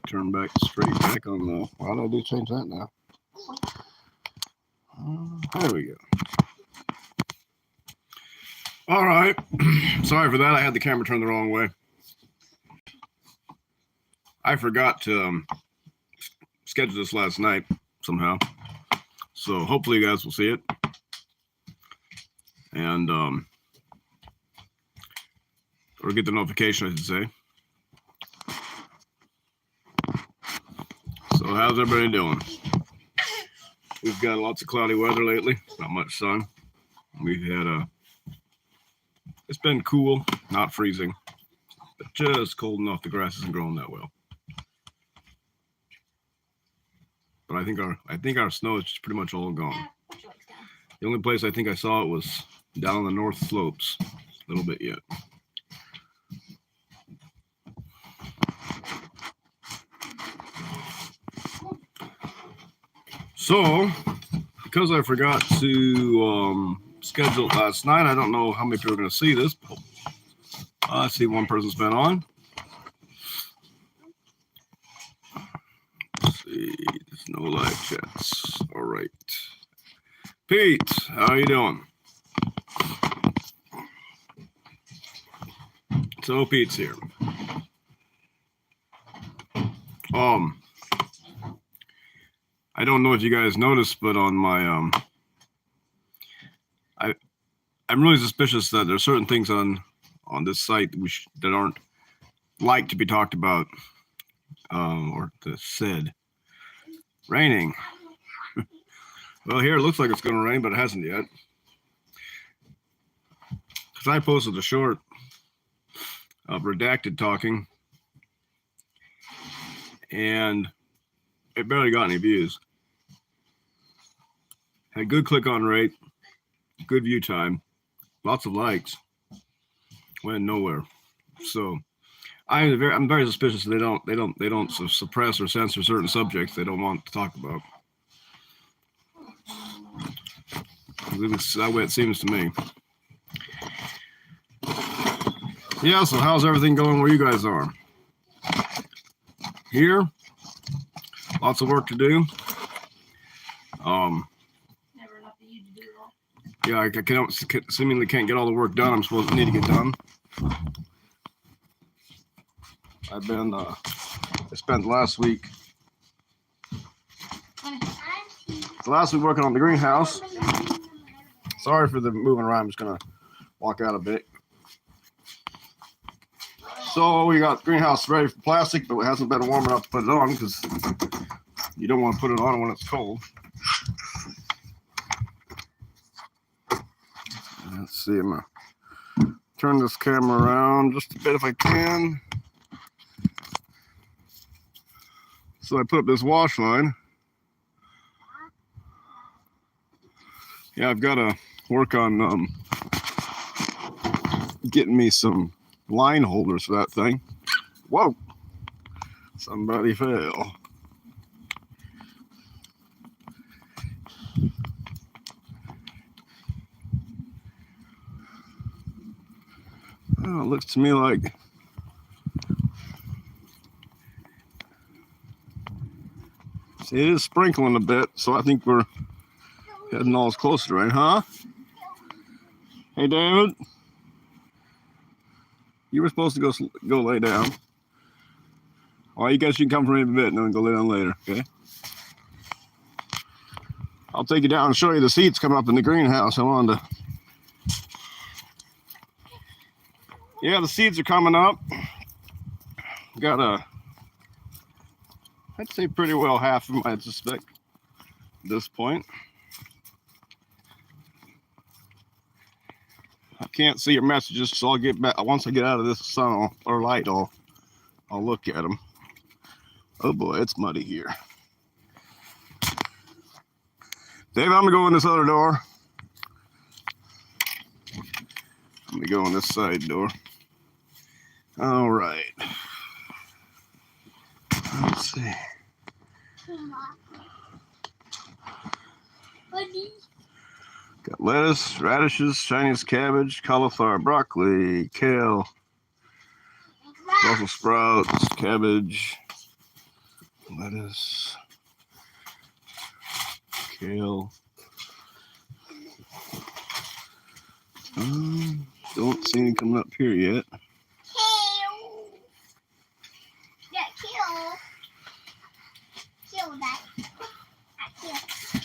turn back straight back on the. Why did I do change that now? There we go. All right. Sorry for that. I had the camera turned the wrong way. I forgot to schedule this last night somehow. So hopefully you guys will see it. And or get the notification, I should say. So how's everybody doing? We've got lots of cloudy weather lately, not much sun. We've had it's been cool, not freezing, but just cold enough the grass isn't growing that well. But I think our snow is just pretty much all gone. The only place I think I saw it was down on the north slopes, a little bit yet. So, because I forgot to schedule it last night, I don't know how many people are going to see this. But I see one person's been on. Let's see, there's no live chats. All right. Pete, how you doing? So Pete's here. I don't know if you guys noticed, but on my I'm really suspicious that there's certain things on this site that aren't like to be talked about, or said. Raining. Well, here it looks like it's going to rain, but it hasn't yet. Because I posted a short of redacted talking, and it barely got any views. Had good click-on rate, good view time, lots of likes. Went nowhere. So I'm very suspicious that they don't suppress or censor certain subjects they don't want to talk about. That's the way it seems to me. Yeah, so how's everything going where you guys are? Here, lots of work to do. Yeah, I seemingly can't get all the work done I'm supposed to need to get done. I've been, I spent last week working on the greenhouse. Sorry for the moving around, I'm just gonna walk out a bit. So we got greenhouse ready for plastic, but it hasn't been warm enough to put it on because you don't want to put it on when it's cold. Let's see, I'm gonna turn this camera around just a bit if I can. So I put up this wash line. Yeah, I've got to work on getting me some line holders for that thing. Whoa! Somebody fell. Oh, it looks to me like see, it is sprinkling a bit, so I think we're heading all as close to rain, huh? Hey, David. You were supposed to go lay down. Well, you guys can come for me a bit and then go lay down later, okay? I'll take you down and show you the seeds coming up in the greenhouse. I wanted to. Yeah, the seeds are coming up. Got I'd say pretty well half of them, I suspect, at this point. I can't see your messages, so I'll get back. Once I get out of this sun or light, I'll look at them. Oh boy, it's muddy here. Dave, I'm gonna go in this other door. Let me go in this side door. All right. Let's see. Got lettuce, radishes, Chinese cabbage, cauliflower, broccoli, kale, Brussels sprouts, cabbage, lettuce, kale. Don't see any coming up here yet. Kale. Yeah, kale. Kale that. Kale.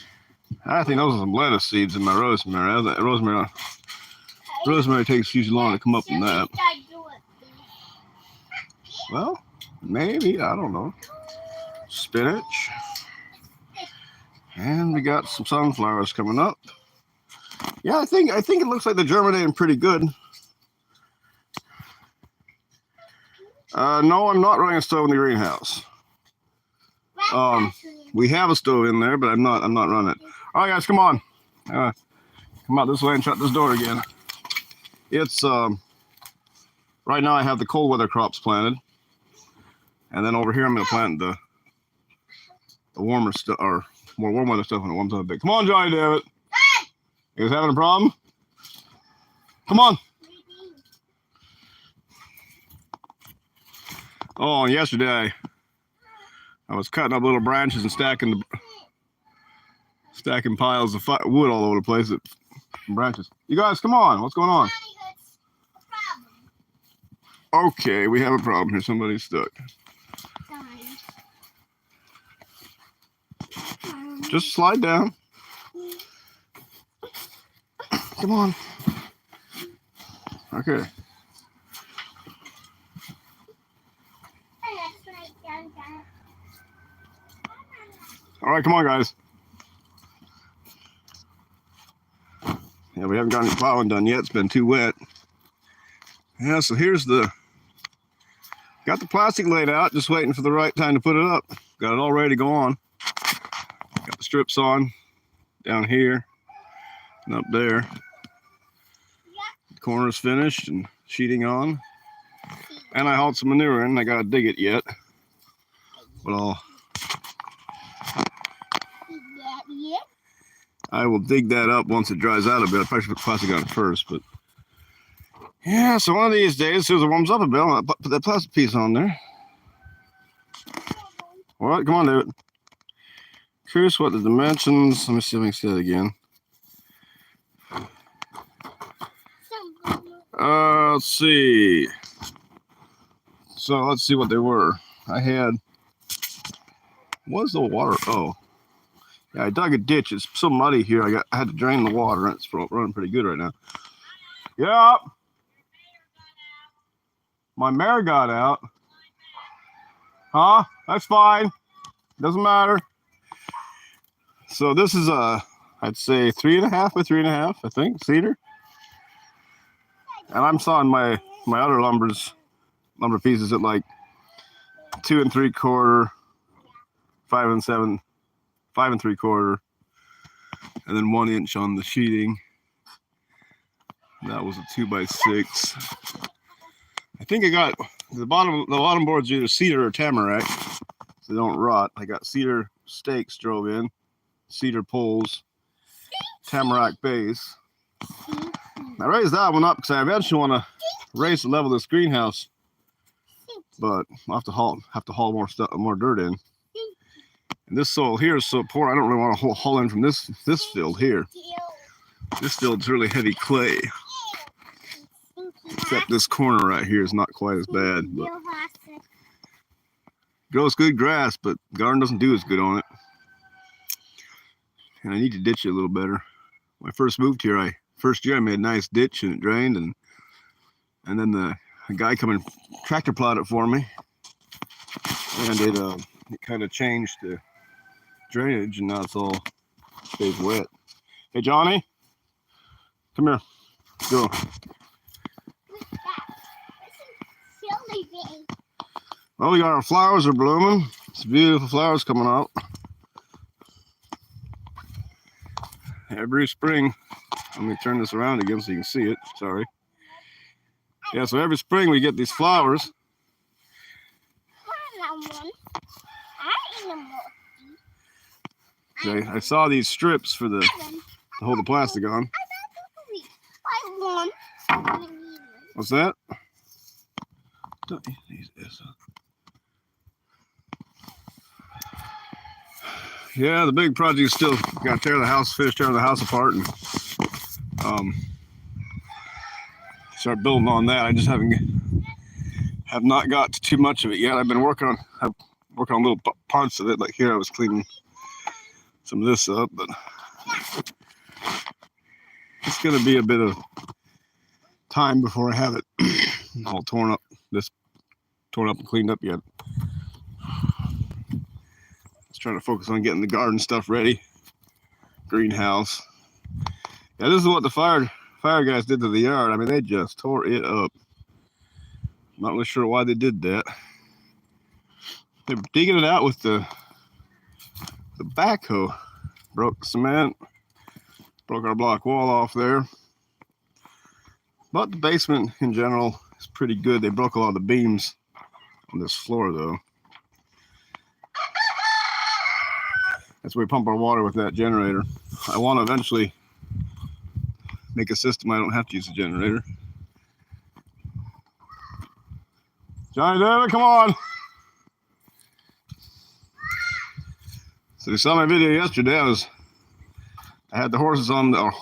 I think those are some lettuce seeds in my rosemary. Rosemary takes usually long to come up from that. Well, maybe, I don't know. Spinach. And we got some sunflowers coming up. Yeah, I think it looks like they're germinating pretty good. No, I'm not running a stove in the greenhouse. We have a stove in there, but I'm not running it. All right, guys, come on. Come out this way and shut this door again. It's right now I have the cold weather crops planted, and then over here I'm going to plant the warmer stuff, or more warm weather stuff when it warms up a bit. Come on, Johnny David. You guys having a problem? Come on. Oh, and yesterday I was cutting up little branches and stacking piles of wood all over the place. Branches. You guys, come on. What's going on? Okay, we have a problem here. Somebody's stuck. Just slide down. Come on. Okay. All right, come on, guys. Yeah, we haven't got any plowing done yet. It's been too wet. Yeah, so here's got the plastic laid out, just waiting for the right time to put it up. Got it all ready to go on. Got the strips on down here and up there. The corner's finished and sheeting on. And I hauled some manure in. I gotta dig it yet. But I will dig that up once it dries out a bit. I probably should put plastic on it first, but yeah, so one of these days, as soon as it warms up a bit, I'll put that plastic piece on there. All right, come on, David. Curious what the dimensions, let me see if I can see that again. Let's see. So let's see what they were. I had, what's the water? Oh, yeah, I dug a ditch. It's so muddy here. I had to drain the water. It's running pretty good right now. Yeah. My mare got out. Huh? That's fine. Doesn't matter. So this is I'd say 3.5 by 3.5, I think, cedar. And I'm sawing my other lumber pieces at like 2 3/4, 5 7, 5 3/4, and then 1 inch on the sheeting. That was a 2 by 6. I think I got the bottom boards are either cedar or tamarack, so they don't rot. I got cedar stakes drove in, cedar poles, tamarack base. I raised that one up because I eventually want to raise the level of this greenhouse, but I'll have to haul more dirt in. And this soil here is so poor, I don't really want to haul in from this field here. This field's really heavy clay. Except this corner right here is not quite as bad. But grows good grass, but garden doesn't do as good on it. And I need to ditch it a little better. When I first moved here, first year I made a nice ditch and it drained, and then the guy come and tractor plowed it for me, and it kind of changed the drainage, and now it's all stays wet. Hey Johnny, come here. Go. Well, we got our flowers are blooming. It's beautiful flowers coming out. Every spring, let me turn this around again so you can see it. Sorry. Yeah, so every spring we get these flowers. Okay, I saw these strips for to hold the plastic on. What's that? Yeah, the big project is still got to finish tearing the house apart and start building on that. I just have not got to too much of it yet. I've working on little parts of it. Like here, I was cleaning some of this up, but it's going to be a bit of time before I have it all torn up and cleaned up yet. Just trying to focus on getting the garden stuff ready. Greenhouse. Yeah, this is what the fire guys did to the yard. I mean, they just tore it up. Not really sure why they did that. They were digging it out with the backhoe. Broke the cement. Broke our block wall off there. But the basement in general is pretty good. They broke a lot of the beams on this floor though. That's where we pump our water with that generator. I want to eventually make a system I don't have to use a generator. Johnny David, come on! So you saw my video yesterday. I had the horses on, or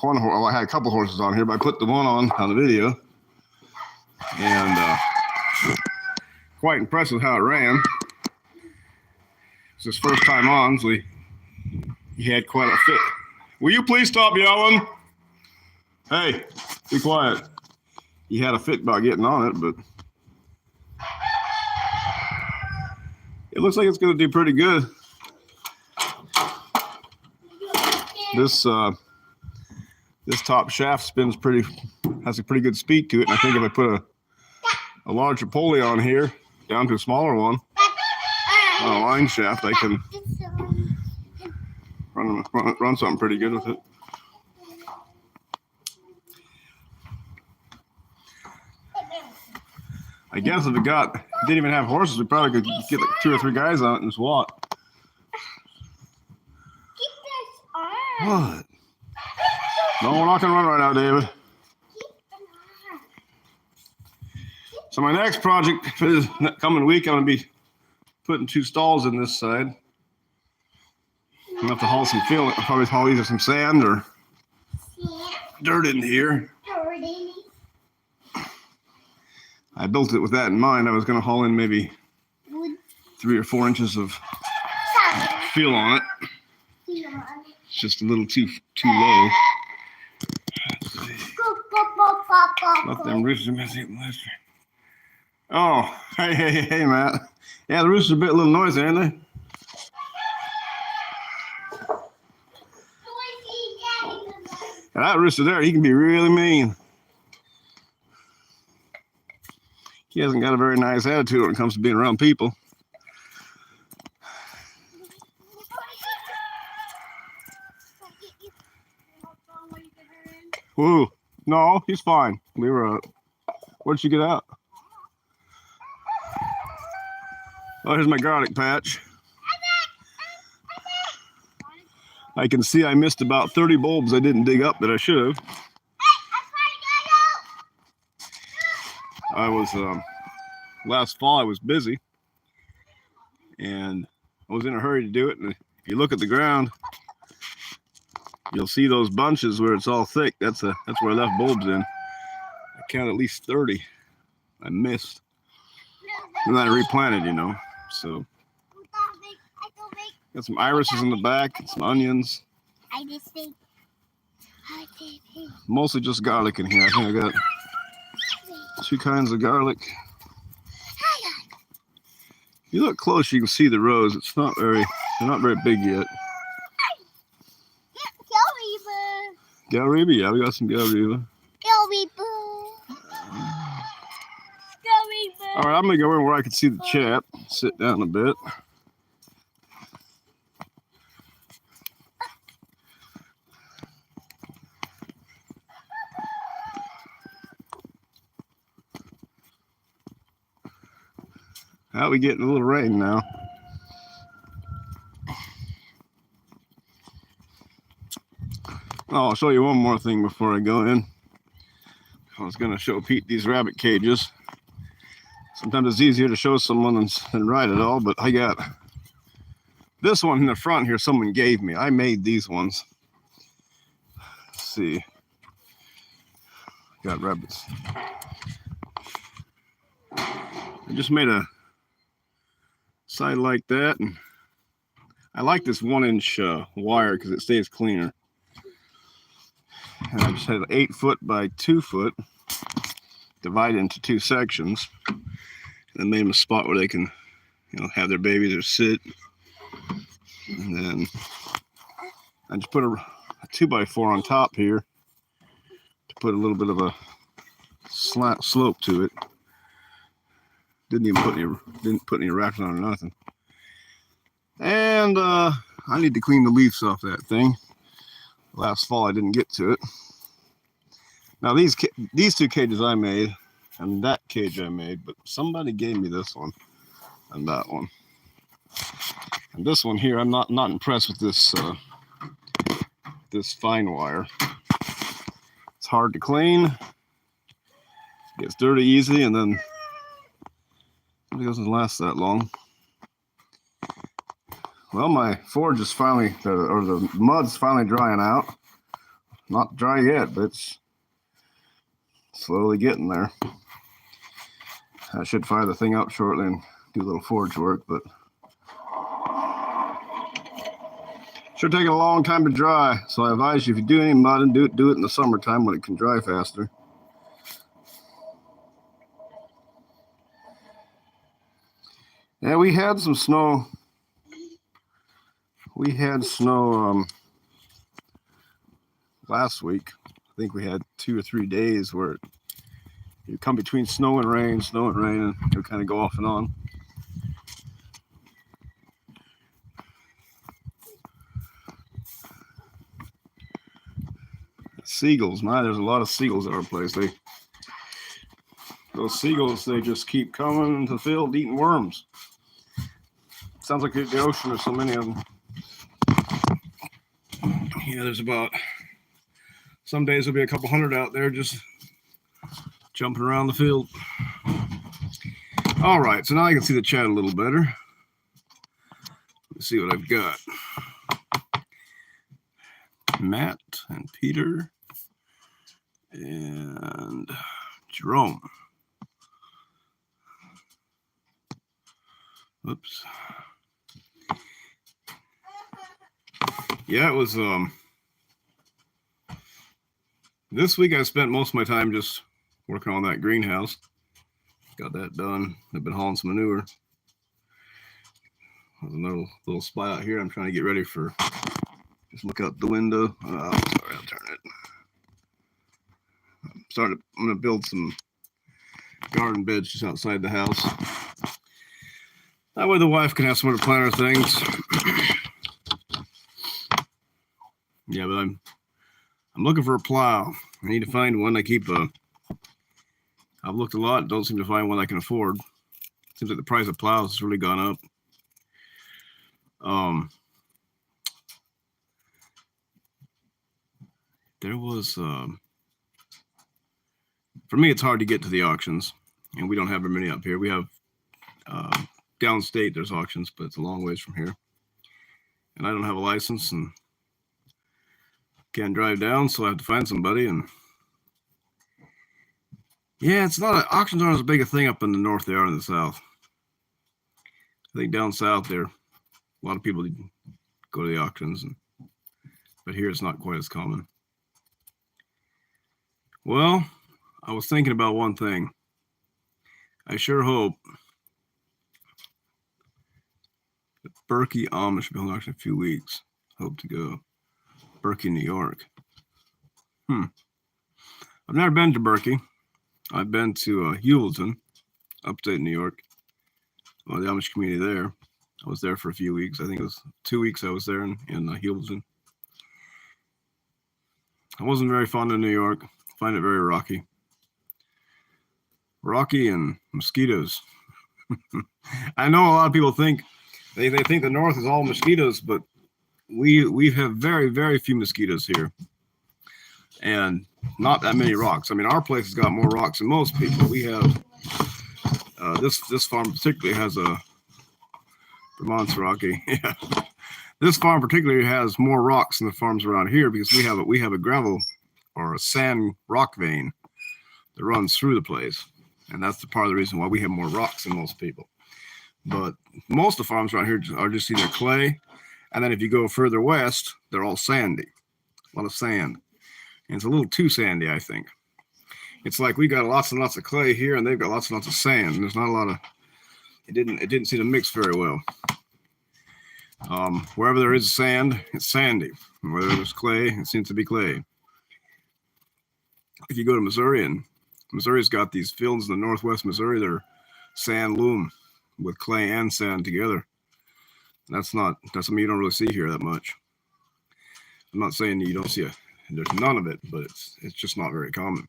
I had a couple horses on here, but I put the one on the video. And quite impressed with how it ran. It's his first time on, so he had quite a fit. Will you please stop yelling? Hey, be quiet. He had a fit about getting on it, but it looks like it's going to do pretty good. This top shaft has a pretty good speed to it, and I think if I put a larger pulley on here down to a smaller one on a line shaft, I can run something pretty good with it. I guess if it didn't even have horses, we probably could get like 2 or 3 guys on it and swat. What? No, we're not going to run right now, David. So my next project for this coming week, I'm going to be putting 2 stalls in this side. I'm going to have to haul some fill. I'll probably haul either some sand or dirt in here. I built it with that in mind. I was going to haul in maybe 3 or 4 inches of fill on it. It's just a little too low. Let them roosters mess it last year. Oh, hey, Matt. Yeah, the roosters are a little noisy, aren't they? And that rooster there, he can be really mean. He hasn't got a very nice attitude when it comes to being around people. Whoa, no, he's fine. We were up. Where'd you get out? Oh, here's my garlic patch. I can see I missed about 30 bulbs I didn't dig up that I should have. I was, last fall I was busy and I was in a hurry to do it. And if you look at the ground, you'll see those bunches where it's all thick. That's where I left bulbs in. I count at least 30 I missed. And then I replanted, So got some irises in the back, some onions. Mostly just garlic in here. I think I got 2 kinds of garlic. If you look close, you can see the rows. They're not very big yet. Galriba, yeah, we got some Galriba. All right, I'm gonna go in where I can see the chap. Sit down a bit. How we getting a little rain now? Oh, I'll show you one more thing before I go in. I was going to show Pete these rabbit cages. Sometimes it's easier to show someone than write it all, but I got This one in the front here, someone gave me. I made these ones. Let's see. Got rabbits. I just made a side like that, and I like this 1-inch wire because it stays cleaner. And I just had 8 foot by 2 foot, divided into 2 sections, and made them a spot where they can, have their babies or sit. And then I just put a 2x4 on top here to put a little bit of a slant slope to it. Didn't put any wraps on or nothing. And I need to clean the leaves off that thing. Last fall I didn't get to it. Now these 2 cages I made, and that cage I made, but somebody gave me this one and that one. And this one here, I'm not impressed with this this fine wire. It's hard to clean. It gets dirty easy, and then it doesn't last that long. Well, my forge is finally, or the mud's finally drying out. Not dry yet, but it's slowly getting there. I should fire the thing up shortly and do a little forge work, but should take a long time to dry. So I advise you, if you do any mudding, do it in the summertime when it can dry faster. Yeah, we had some snow. We had snow last week. I think we had 2 or 3 days where you come between snow and rain, and it would kind of go off and on. Seagulls, there's a lot of seagulls at our place. Those seagulls, they just keep coming to the field eating worms. Sounds like the ocean, there's so many of them. Yeah, there's about, some days there'll be a couple hundred out there just jumping around the field. All right, so now I can see the chat a little better. Let's see what I've got. Matt and Peter and Jerome. Oops. Yeah, it was this week I spent most of my time just working on that greenhouse. Got that done. I've been hauling some manure. There's another little spot out here. I'm trying to get ready for, just look out the window. Sorry, I'll turn it. I'm going to build some garden beds just outside the house. That way the wife can have somewhere to plant her things. Yeah, but I'm looking for a plow. I need to find one. I've looked a lot, don't seem to find one I can afford. Seems like the price of plows has really gone up. There was, for me, it's hard to get to the auctions, and we don't have very many up here. We have, downstate, there's auctions, but it's a long ways from here. And I don't have a license and can't drive down, so I have to find somebody. And yeah, auctions aren't as big a thing up in the north they are in the south. I think down south there, a lot of people go to the auctions, but here it's not quite as common. Well, I was thinking about one thing. I sure hope that Berkey Amish will be holding auction in a few weeks. Hope to go. Berkey, New York. I've never been to Berkey. I've been to Hewelton, upstate New York. Well, the Amish community there. I was there for a few weeks. I think it was 2 weeks I was there in Hewelton. I wasn't very fond of New York. I find it very rocky. Rocky and mosquitoes. I know a lot of people think they think the north is all mosquitoes, but we have very, very few mosquitoes here. And not that many rocks. I mean, our place has got more rocks than most people. We have this farm particularly has a Vermont's rocky. Yeah. This farm particularly has more rocks than the farms around here because we have a gravel or a sand rock vein that runs through the place. And that's the part of the reason why we have more rocks than most people. But most of the farms around here are just either clay, and then if you go further west, they're all sandy. A lot of sand. And it's a little too sandy, I think. It's like we got lots and lots of clay here, and they've got lots and lots of sand. And there's not a lot of. It didn't seem to mix very well. Wherever there is sand, it's sandy. And where there's clay, it seems to be clay. If you go to Missouri, and Missouri's got these fields in the northwest Missouri, they're sand loam with clay and sand together. That's something you don't really see here that much. I'm not saying that you don't see there's none of it, but it's just not very common.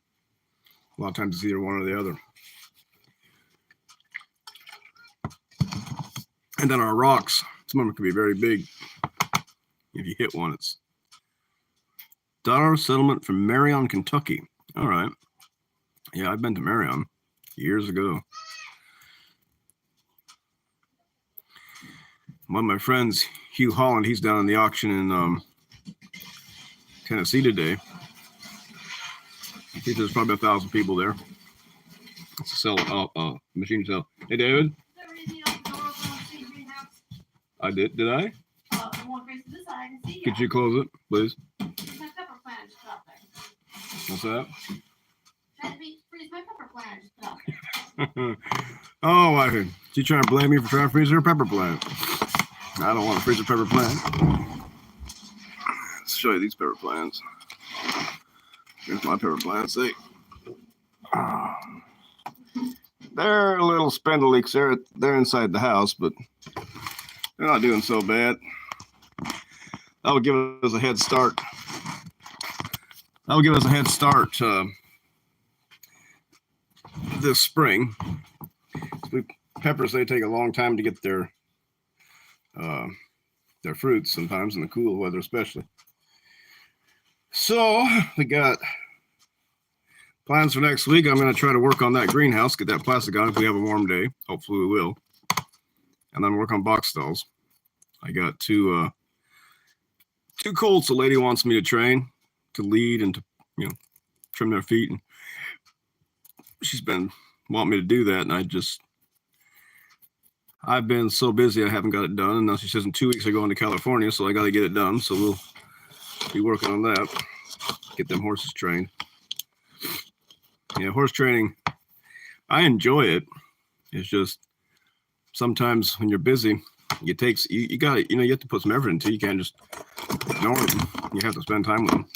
A lot of times it's either one or the other. And then our rocks, some of them can be very big. If you hit one, it's Dollar Settlement from Marion, Kentucky. All right. Yeah, I've been to Marion years ago. One of my friends, Hugh Holland, he's down in the auction in Tennessee today. I think there's probably 1,000 people there. It's a machine to sell. Hey, David. I did. Did I? Could you close it, please? What's that? Oh, I heard. You trying to blame me for trying to freeze her pepper plant? I don't want to freeze a pepper plant. Let's show you these pepper plants. Here's my pepper plants. They're little spindle leaks. They're inside the house, but they're not doing so bad. That'll give us a head start. This spring. Peppers, they take a long time to get their fruits sometimes in the cool weather especially. So we got plans for next week. I'm going to try to work on that greenhouse, get that plastic on if we have a warm day. Hopefully we will. And then work on box stalls. I got two colts the lady wants me to train, to lead and to, trim their feet. And she's been wanting me to do that. And I've been so busy I haven't got it done. And now she says in 2 weeks I'm going to California, so I got to get it done. So we'll be working on that. Get them horses trained. Yeah, horse training, I enjoy it. It's just sometimes when you're busy, you got to, you have to put some effort into it. You can't just ignore them. You have to spend time with them.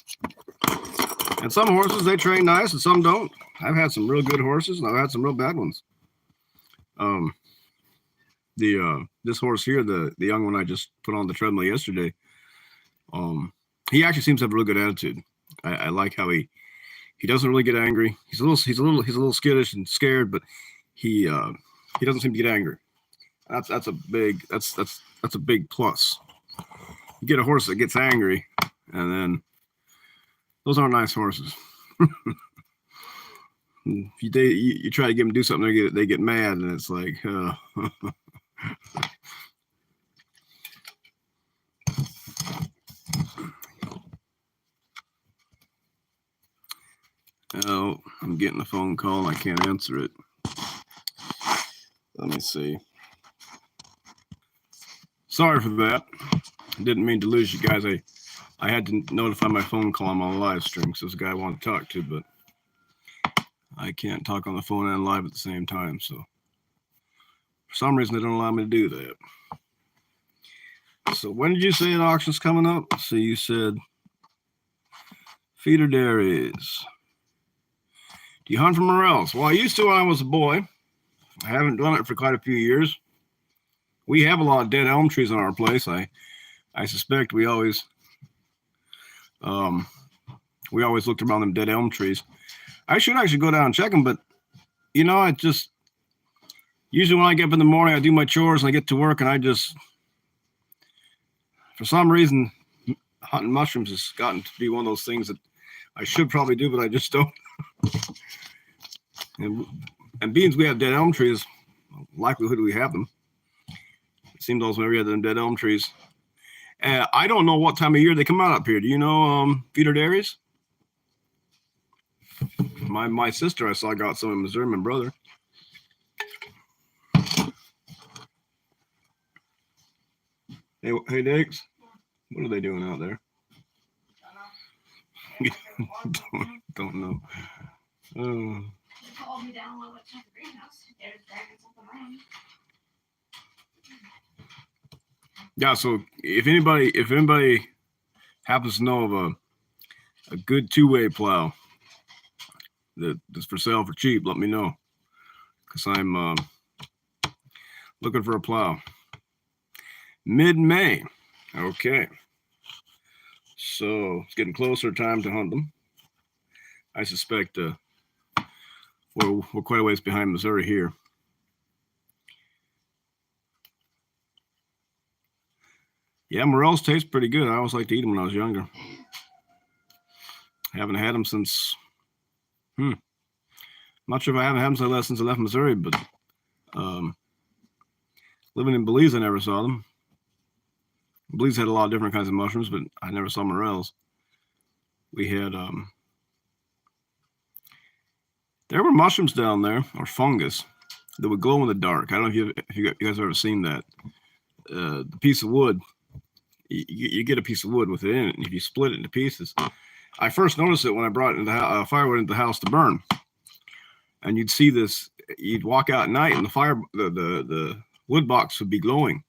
And some horses, they train nice and some don't. I've had some real good horses and I've had some real bad ones. This horse here, the young one I just put on the treadmill yesterday, he actually seems to have a really good attitude. I like how he doesn't really get angry. He's a little skittish and scared, but he doesn't seem to get angry. That's a big plus. You get a horse that gets angry, and then those aren't nice horses. You try to get them to do something, they get mad, and it's like, oh, I'm getting a phone call and I can't answer it. Let me see. Sorry for that. I didn't mean to lose you guys. I had to notify my phone call I'm on a live stream because there's a guy I want to talk to, but I can't talk on the phone and live at the same time. So for some reason, they don't allow me to do that. So when did you say an auction's coming up? So you said feeder dairies. Do you hunt for morels? Well, I used to when I was a boy. I haven't done it for quite a few years. We have a lot of dead elm trees on our place. I suspect we always looked around them dead elm trees. I should actually go down and check them, but I just usually when I get up in the morning, I do my chores and I get to work, and for some reason, hunting mushrooms has gotten to be one of those things that I should probably do, but I just don't. And being we have dead elm trees, likelihood we have them. seems always whenever you have them dead elm trees. I don't know what time of year they come out up here. Do you know, Peter Dairies? My sister, I saw, got some in Missouri, my brother. Hey, Dix, what are they doing out there? don't know. They called me down while I went to the greenhouse. There's dragons up around. Yeah, so if anybody happens to know of a good two-way plow that's for sale for cheap, let me know, because I'm looking for a plow. Mid-May. Okay. So it's getting closer time to hunt them. I suspect we're quite a ways behind Missouri here. Yeah, morels taste pretty good. I always liked to eat them when I was younger. I haven't had them since, I'm not sure if I haven't had them since I left Missouri, but living in Belize, I never saw them. Belize had a lot of different kinds of mushrooms, but I never saw morels. We had, there were mushrooms down there, or fungus, that would glow in the dark. I don't know if you guys have ever seen that. The piece of wood, you get a piece of wood with it in it, and if you split it into pieces, I first noticed it when I brought it into firewood into the house to burn. And you'd see this, you'd walk out at night and the wood box would be glowing.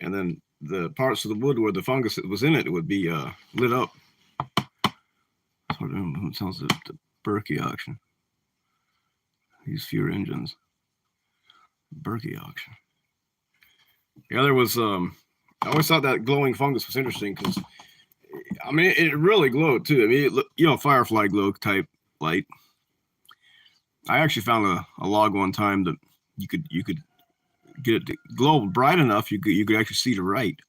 And then the parts of the wood where the fungus was in it, would be lit up. It sounds like the Berkey auction. These fewer engines. Berkey auction. Yeah, there was, I always thought that glowing fungus was interesting because, I mean, it really glowed too. I mean, firefly glow type light. I actually found a log one time that you could get it to glow bright enough you could actually see to right.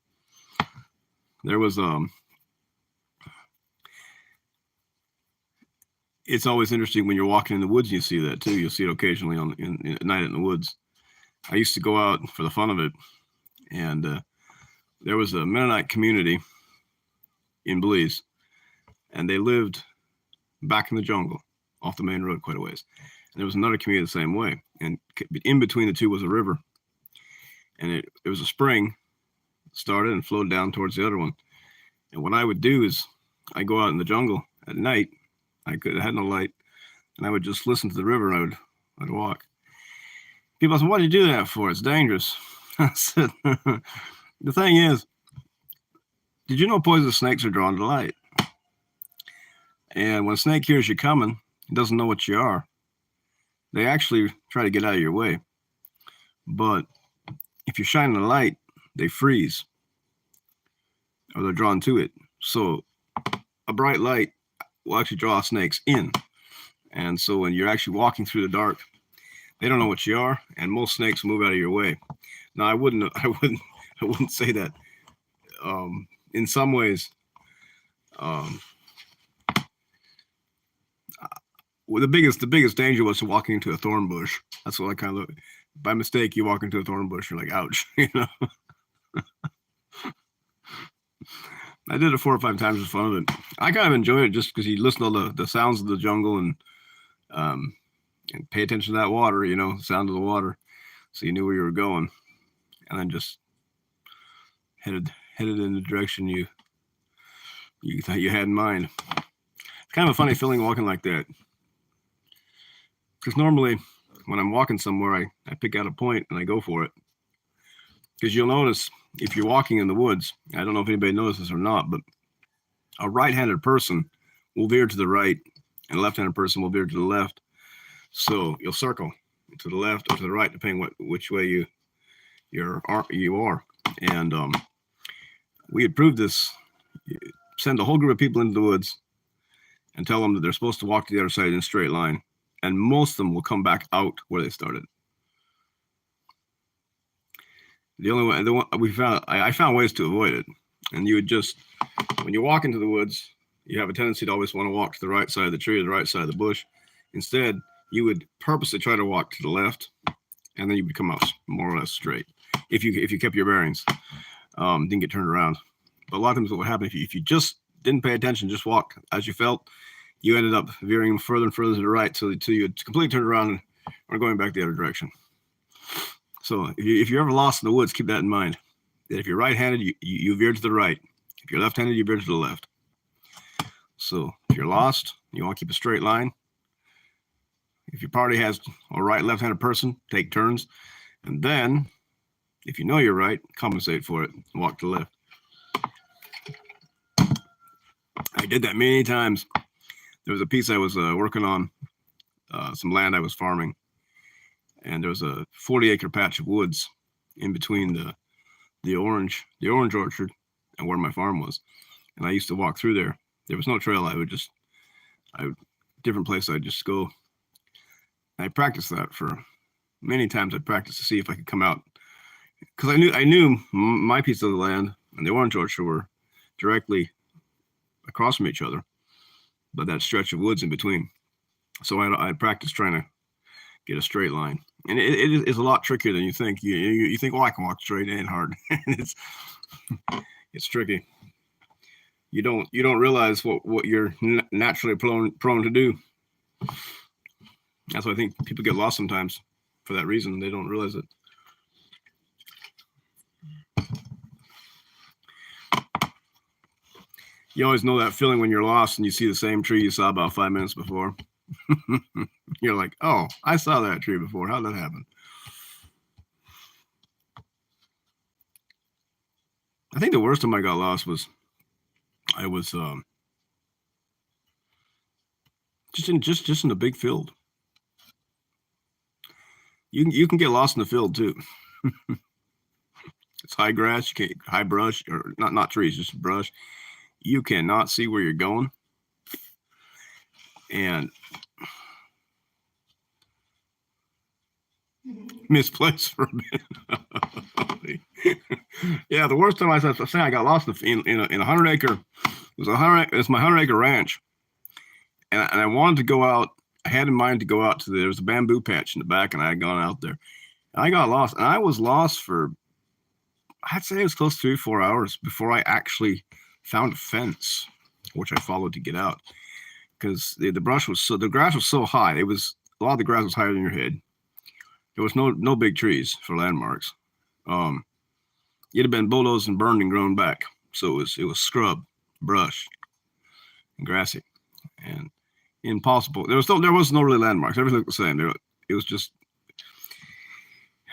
There was it's always interesting when you're walking in the woods and you see that too. You'll see it occasionally at night in the woods. I used to go out for the fun of it, and there was a Mennonite community in Belize, and they lived back in the jungle off the main road quite a ways. And there was another community the same way, and in between the two was a river, and it was a spring, started and flowed down towards the other one. And what I would do is I go out in the jungle at night. I had no light, and I would just listen to the river, and I'd walk. People said, "What do you do that for? It's dangerous." I said, "The thing is, did you know poisonous snakes are drawn to light? And when a snake hears you coming, it doesn't know what you are. They actually try to get out of your way. But if you're shining a light, they freeze, or they're drawn to it. So a bright light will actually draw snakes in. And so when you're actually walking through the dark, they don't know what you are, and most snakes move out of your way." Now, I wouldn't say that. In some ways, well, the biggest danger was walking into a thorn bush. That's what I kind of look. By mistake, you walk into a thorn bush, you're like, ouch, you know. I did it 4 or 5 times for fun of it. I kind of enjoyed it just because you listen to all the sounds of the jungle and pay attention to that water, the sound of the water, so you knew where you were going, and then just headed in the direction you thought you had in mind. It's kind of a funny feeling walking like that, because normally when I'm walking somewhere, I pick out a point and I go for it. Because you'll notice if you're walking in the woods, I don't know if anybody knows this or not, but a right-handed person will veer to the right and a left-handed person will veer to the left. So you'll circle to the left or to the right, depending which way you are. And we had proved this. Send a whole group of people into the woods and tell them that they're supposed to walk to the other side in a straight line. And most of them will come back out where they started. The only way I found ways to avoid it. And you would just, when you walk into the woods, you have a tendency to always want to walk to the right side of the tree or the right side of the bush. Instead, you would purposely try to walk to the left, and then you would come out more or less straight. if you kept your bearings, didn't get turned around. But a lot of times what would happen if you just didn't pay attention, just walked as you felt, you ended up veering further and further to the right until you had completely turned around and going back the other direction. So if you're ever lost in the woods, keep that in mind. That if you're right-handed, you veer to the right. If you're left-handed, you veer to the left. So if you're lost, you want to keep a straight line. If your party has a right left-handed person, take turns. And then, if you know you're right, compensate for it and walk to the left. I did that many times. There was a piece I was working on, some land I was farming. And there was a 40-acre patch of woods in between the orange orchard and where my farm was. And I used to walk through there. There was no trail. Different place I'd just go. I practiced that for many times. I'd practice to see if I could come out, because I knew my piece of the land and the orange orchard were directly across from each other, but that stretch of woods in between. So I practiced trying to get a straight line, and it is a lot trickier than you think. You think, well, I can walk straight. It ain't hard. It's tricky. You don't realize what you're naturally prone to do. That's why I think people get lost sometimes for that reason. They don't realize it. You always know that feeling when you're lost and you see the same tree you saw about 5 minutes before. You're like, oh, I saw that tree before. How'd that happen? I think the worst time I got lost was I was just in a big field. You can get lost in the field too. It's high grass, you can't, high brush, or not trees, just brush. You cannot see where you're going, and misplaced for a bit. Yeah, the worst time I got lost in a 100-acre. It's my 100-acre ranch, and I wanted to go out. I had in mind to go out to there was a bamboo patch in the back, and I had gone out there. And I got lost, and I was lost for, I'd say it was close to 3 or 4 hours before I actually found a fence, which I followed to get out, because the grass was so high. A lot of the grass was higher than your head. There was no big trees for landmarks. It had been bulldozed and burned and grown back, so it was scrub, brush, and grassy, and impossible. There was no really landmarks. Everything looked the same. It was just.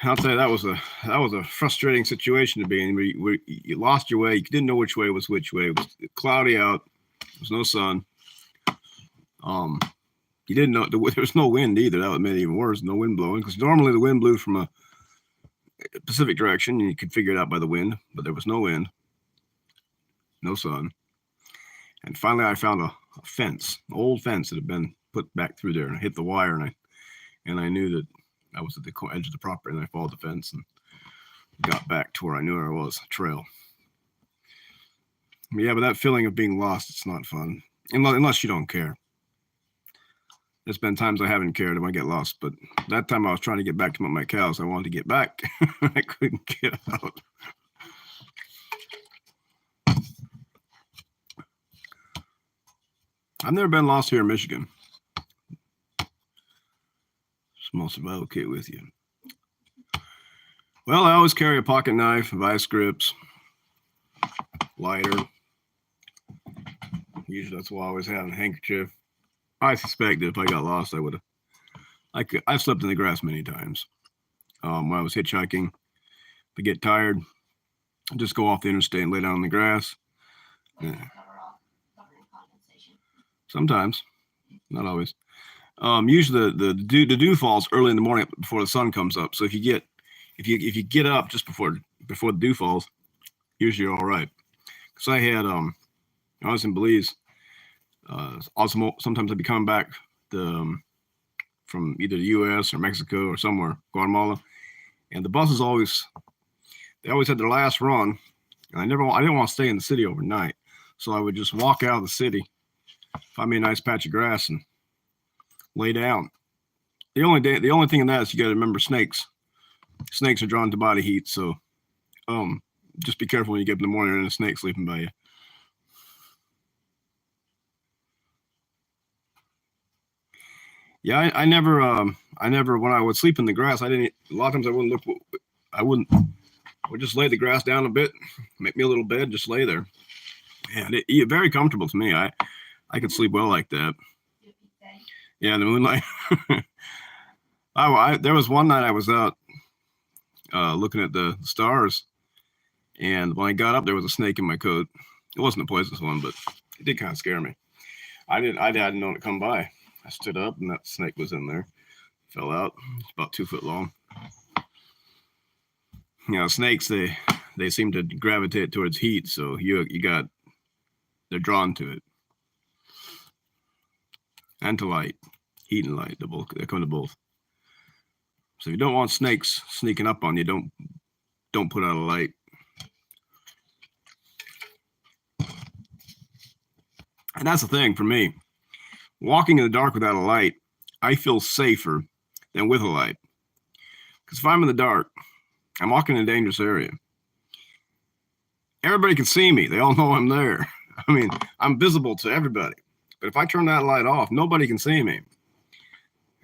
I'll tell you, that was a frustrating situation to be in. Where you lost your way. You didn't know which way was which way. It was cloudy out. There was no sun. You didn't know there was no wind either. That would make it even worse. No wind blowing, because normally the wind blew from a Pacific direction, and you could figure it out by the wind. But there was no wind, no sun. And finally, I found a fence, an old fence that had been put back through there, and I hit the wire, and I knew that I was at the edge of the property, and I followed the fence and got back to where I knew where I was, a trail. Yeah, but that feeling of being lost, it's not fun, unless you don't care. There's been times I haven't cared if I get lost, but that time I was trying to get back to my cows. I wanted to get back. I couldn't get out. I've never been lost here in Michigan. Small survival kit with you. Well, I always carry a pocket knife, vice grips, lighter. Usually that's what I always have, a handkerchief. I suspect that if I got lost, I've slept in the grass many times. When I was hitchhiking, if I get tired, I just go off the interstate and lay down on the grass. Yeah. Sometimes, not always. Usually the dew falls early in the morning before the sun comes up. So if you get up just before the dew falls, usually you're all right. Because I was in Belize. Also, sometimes I'd be coming back from either the U.S. or Mexico or somewhere, Guatemala, and the buses always had their last run, and I didn't want to stay in the city overnight, so I would just walk out of the city, find me a nice patch of grass, and lay down. The only thing in that is you got to remember snakes. snakes are drawn to body heat, so just be careful when you get up in the morning and a snake sleeping by you. Yeah, I never, when I would sleep in the grass, a lot of times I would just lay the grass down a bit, make me a little bed, just lay there. And it very comfortable to me. I could sleep well like that. Yeah, the moonlight. There was one night I was out looking at the stars, and when I got up, there was a snake in my coat. It wasn't a poisonous one, but it did kind of scare me. I didn't know it come by. I stood up, and that snake was in there. Fell out. It's about 2 foot long. Snakes they seem to gravitate towards heat, so they're drawn to it, and to light, heat and light. They come to both. So if you don't want snakes sneaking up on you, don't put out a light. And that's the thing for me. Walking in the dark without a light, I feel safer than with a light. Because if I'm in the dark, I'm walking in a dangerous area. Everybody can see me. They all know I'm there. I mean, I'm visible to everybody. But if I turn that light off, nobody can see me.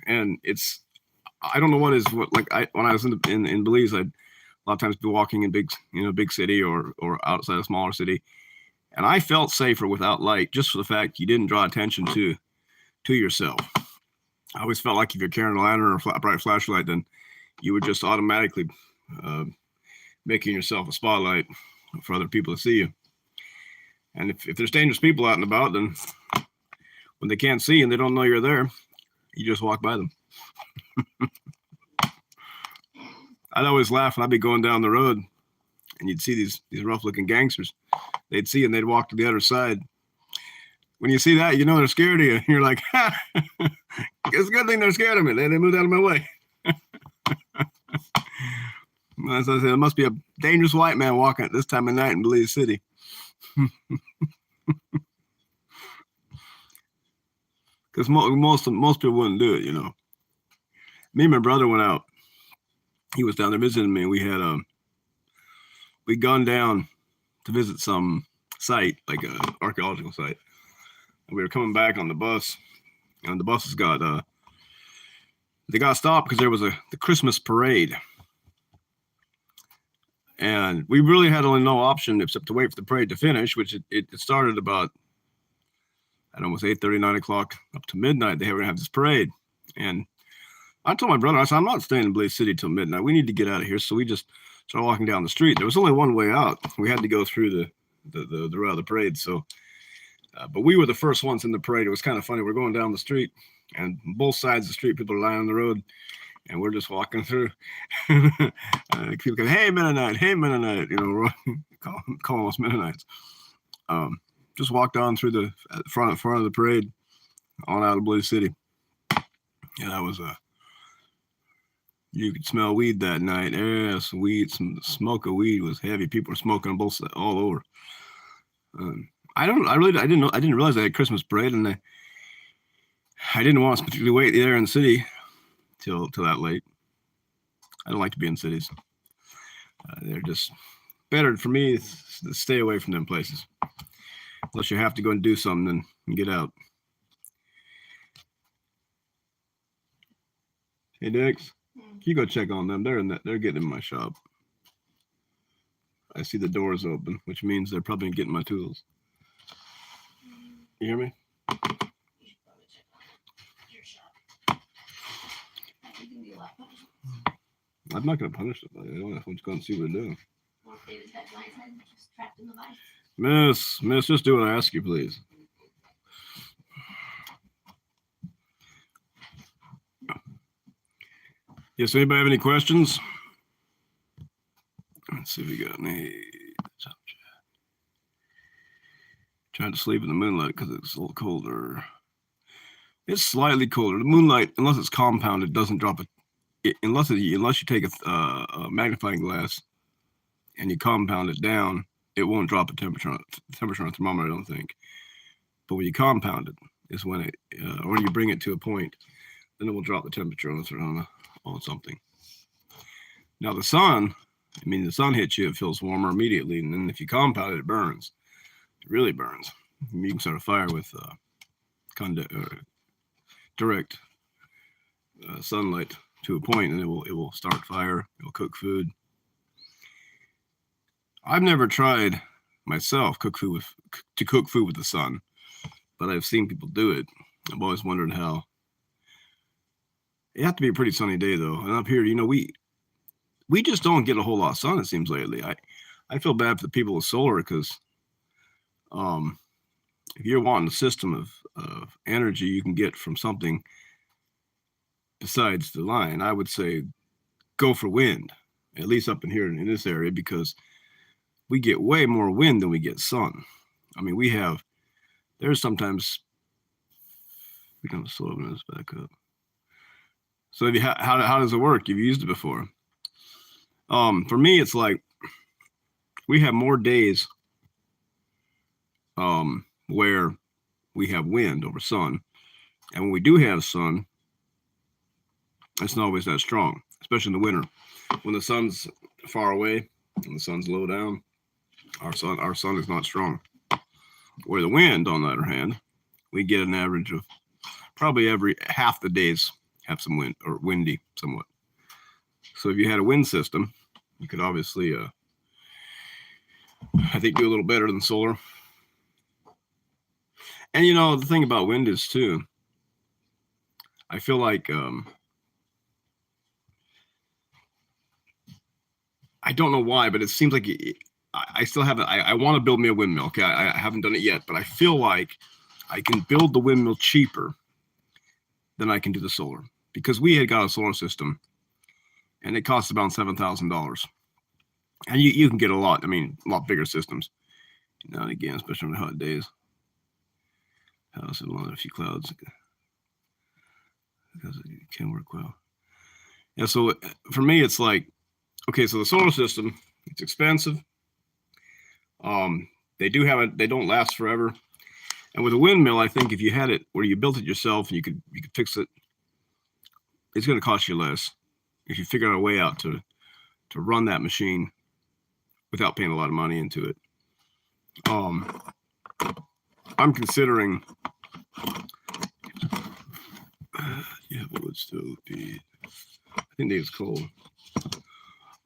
And I don't know when I was in Belize, I'd a lot of times be walking in big city or outside a smaller city. And I felt safer without light, just for the fact you didn't draw attention to yourself. I always felt like if you're carrying a lantern or a bright flashlight, then you would just automatically making yourself a spotlight for other people to see you. And if there's dangerous people out and about, then when they can't see and they don't know you're there, you just walk by them. I'd always laugh when I'd be going down the road and you'd see these rough-looking gangsters. They'd see and they'd walk to the other side. When you see that, you know they're scared of you. You're like, it's a good thing they're scared of me. They moved out of my way. As I said, there must be a dangerous white man walking at this time of night in Belize City. Because most people wouldn't do it, Me and my brother went out. He was down there visiting me. We'd gone down to visit some site, like an archaeological site. And we were coming back on the bus, and the buses got stopped because there was the Christmas parade. And we really had only no option except to wait for the parade to finish, which it started about, I don't know, it was 8:30, 9 o'clock up to midnight. They were going to have this parade. And I told my brother, I said, I'm not staying in Blaze City till midnight. We need to get out of here. So we just started walking down the street. There was only one way out. We had to go through the route of the parade. So, but we were the first ones in the parade. It was kind of funny. We're going down the street, and both sides of the street, people are lying on the road. And we're just walking through. People go, hey, Mennonite, calling us Mennonites. Just walked on through the front of the parade on out of Blaze City. Yeah, that was you could smell weed that night. Yes, weed, some smoke of weed was heavy. People were smoking on both sides, all over. I didn't realize they had Christmas parade, and I didn't want to particularly wait there in the city till that late. I don't like to be in cities. They're just better for me to stay away from them places. Unless you have to go and do something, then get out. Hey, Dix, can you go check on them? They're getting in my shop. I see the doors open, which means they're probably getting my tools. You hear me? I'm not going to punish them. I don't have to go and see what they're doing. Miss, just do what I ask you, please. Yes, anybody have any questions? Let's see if we got any. Trying to sleep in the moonlight because it's a little colder. It's slightly colder. The moonlight, unless it's compounded, doesn't drop it. Unless you take a magnifying glass and you compound it down, it won't drop the temperature on a thermometer, I don't think. But when you compound it, is when when you bring it to a point, then it will drop the temperature on something. Now the sun, the sun hits you, it feels warmer immediately, and then if you compound it, it burns. It really burns. You can start a fire with direct sunlight to a point, and it will start fire. It will cook food. I've never tried myself to cook food with the sun, but I've seen people do it. I've always wondered how. It have to be a pretty sunny day though, and up here, we just don't get a whole lot of sun. It seems lately. I feel bad for the people with solar because if you're wanting a system of energy you can get from something besides the line, I would say go for wind, at least up in here in this area, because we get way more wind than we get sun. There's sometimes, we're going to slow this back up. So how does it work? You've used it before. For me, it's like we have more days where we have wind over sun. And when we do have sun, it's not always that strong, especially in the winter. When the sun's far away and the sun's low down, our sun is not strong. Where the wind, on the other hand, we get an average of probably every half the days have some wind, or windy somewhat. So if you had a wind system, you could obviously, I think, do a little better than solar. And the thing about wind is too, I feel like I don't know why, but it seems like I still haven't. I want to build me a windmill. Okay, I haven't done it yet, but I feel like I can build the windmill cheaper than I can do the solar, because we had got a solar system, and it costs about $7,000. And you can get a lot bigger systems now and again, especially on the hot days. House and a few clouds because it can work well. Yeah, so for me, it's like, okay, so the solar system, it's expensive. They don't last forever. And with a windmill, I think if you had it where you built it yourself and you could fix it, it's going to cost you less if you figure out a way out to run that machine without paying a lot of money into it. I'm considering, what would still be, I think it's coal.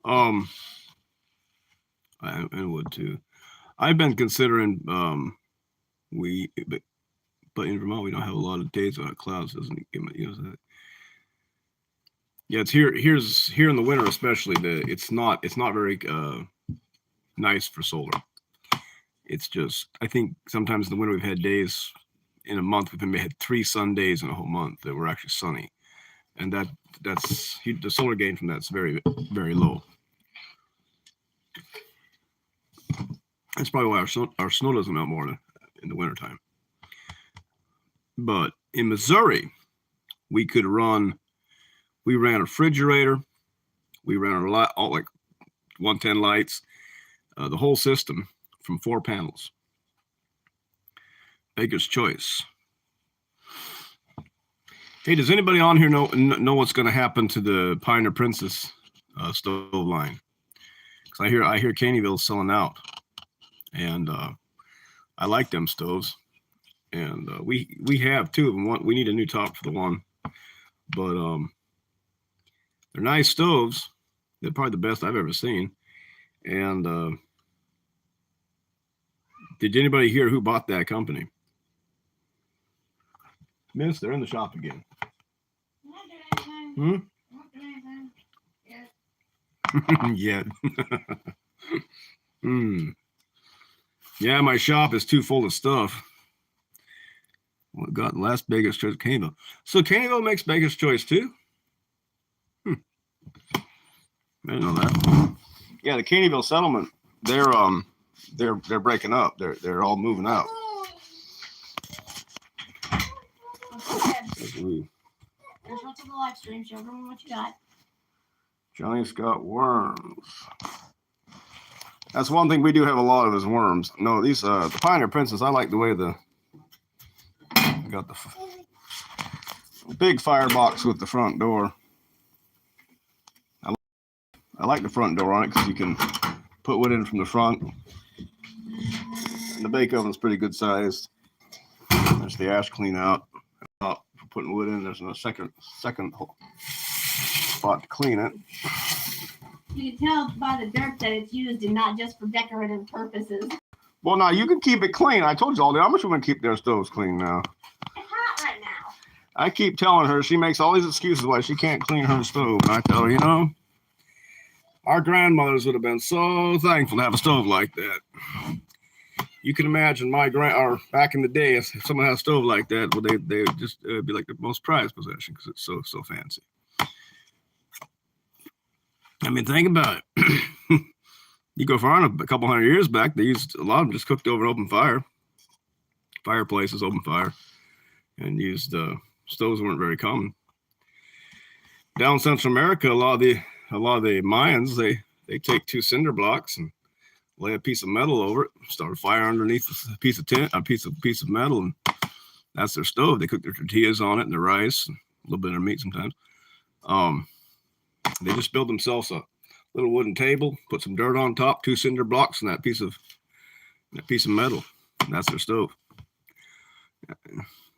I would too. I've been considering, but in Vermont, we don't have a lot of days without clouds, doesn't it? That. Yeah, it's here in the winter, especially. It's not very nice for solar. It's just, I think sometimes in the winter we've had days in a month, we've had 3 sun days in a whole month that were actually sunny, and that's the solar gain from that's very, very low. That's probably why our snow doesn't melt more in the wintertime. But in Missouri, we ran a refrigerator, we ran all like 110 lights, the whole system from 4 panels. Baker's choice. Hey, does anybody on here know what's going to happen to the Pioneer Princess stove line? Because I hear Caneyville's selling out, and I like them stoves, and we have 2 of them. We need a new top for the one, but they're nice stoves. They're probably the best I've ever seen. And did anybody hear who bought that company? Miss, they're in the shop again. Not doing anything. Yeah. Yeah, my shop is too full of stuff. What got last Baker's Choice? Caneyville. So Caneyville makes Baker's Choice too? I didn't know that. Yeah, the Caneyville settlement, they're breaking up. They're all moving out. There's one to the live stream. Show everyone what you got. Johnny's got worms. That's one thing we do have a lot of is worms. No, these the Pioneer Princess. I like the way got the big firebox with the front door. I like the front door on it because you can put wood in from the front. And the bake oven's pretty good sized. There's the ash clean out. For putting wood in, there's a second spot to clean it. You can tell by the dirt that it's used and not just for decorative purposes. Well, now you can keep it clean. I told you all day how much we're going to keep their stoves clean now. It's hot right now. I keep telling her she makes all these excuses why she can't clean her stove. And I tell her, you know, our grandmothers would have been so thankful to have a stove like that. You can imagine or back in the day, if someone had a stove like that, well, they would just be like the most prized possession because it's so fancy. I mean, think about it. You go far enough, a couple hundred years back, they used a lot of them just cooked over an open fire, fireplaces, open fire, and used stoves weren't very common. Down in Central America, a lot of the Mayans they take 2 cinder blocks and lay a piece of metal over it, start a fire underneath a piece of metal, and that's their stove. They cook their tortillas on it and their rice, and a little bit of their meat sometimes. They just build themselves a little wooden table, put some dirt on top, 2 cinder blocks, and that piece of metal. And that's their stove.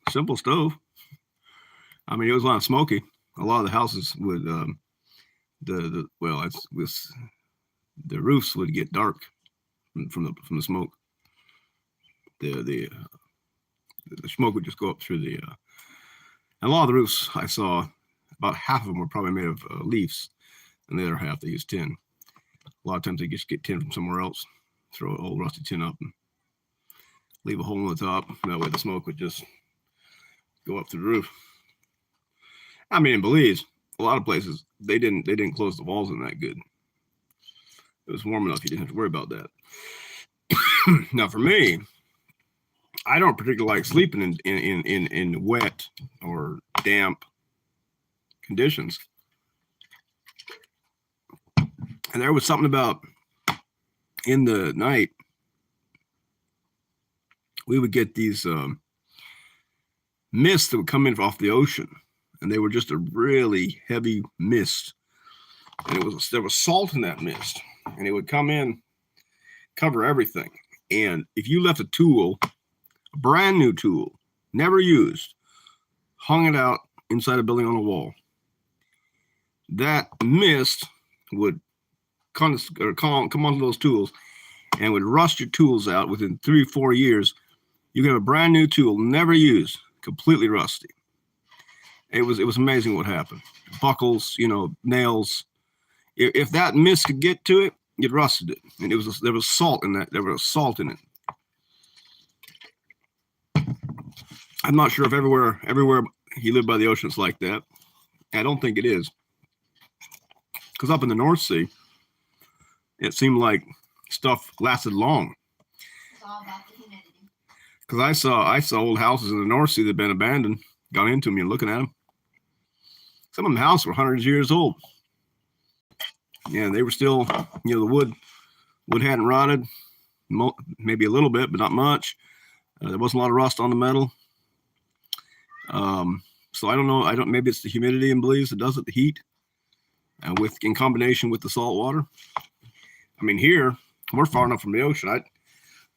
Simple stove. I mean, it was a lot smoky. A lot of the houses would the roofs would get dark from the smoke. The smoke would just go up through the. And a lot of the roofs I saw, about half of them were probably made of leaves, and the other half they used tin. A lot of times they just get tin from somewhere else, throw an old rusty tin up, and leave a hole in the top. That way the smoke would just go up through the roof. I mean, in Belize, a lot of places they didn't close the walls in that good. It was warm enough; you didn't have to worry about that. Now, for me, I don't particularly like sleeping in wet or damp conditions. And there was something about in the night, we would get these mists that would come in off the ocean, and they were just a really heavy mist. And there was salt in that mist, and it would come in, cover everything. And if you left a tool, a brand new tool, never used, hung it out inside a building on a wall, that mist would come onto those tools and would rust your tools out within 3-4 years. You could have a brand new tool, never used, completely rusty. It was amazing what happened. Buckles, nails. If that mist could get to it, it rusted it. And there was salt in that. There was salt in it. I'm not sure if everywhere you live by the ocean it's like that. I don't think it is. Because up in the North Sea, it seemed like stuff lasted long. It's all about the humidity. Because I saw old houses in the North Sea that had been abandoned, gone into them, you're looking at them. Some of them houses were hundreds of years old. Yeah, they were still, the wood hadn't rotted, maybe a little bit, but not much. There wasn't a lot of rust on the metal. So I don't know. Maybe it's the humidity in Belize that does it, the heat, in combination with the salt water. I mean, here we're far enough from the ocean.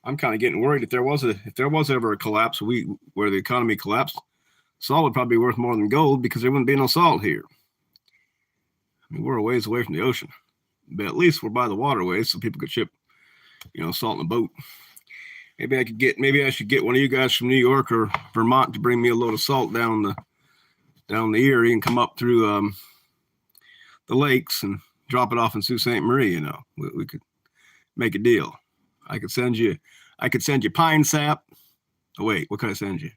I'm kind of getting worried if there was ever a collapse where the economy collapsed, salt would probably be worth more than gold because there wouldn't be no salt here. I mean, we're a ways away from the ocean, but at least we're by the waterways, so people could ship, salt in a boat. Maybe I should get one of you guys from New York or Vermont to bring me a load of salt down the Erie and come up through the lakes and drop it off in Sault Ste. Marie. We could make a deal. I could send you pine sap. Oh wait, what can I send you?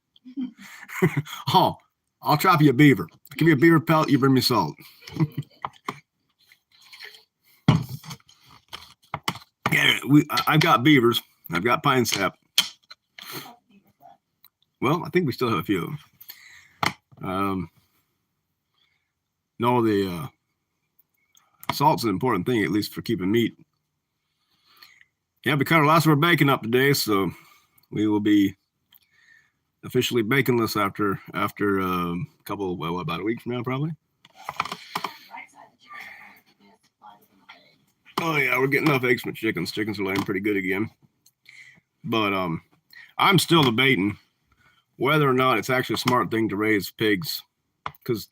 Oh, I'll trap you a beaver. Give me a beaver pelt. You bring me salt. Yeah, I've got beavers. I've got pine sap. Well, I think we still have a few. No, the salt's an important thing, at least for keeping meat. Yeah, we cut our last of our bacon up today, so we will be officially baconless after about a week from now, probably. Oh yeah, we're getting enough eggs from chickens. Chickens are laying pretty good again. But I'm still debating whether or not it's actually a smart thing to raise pigs, because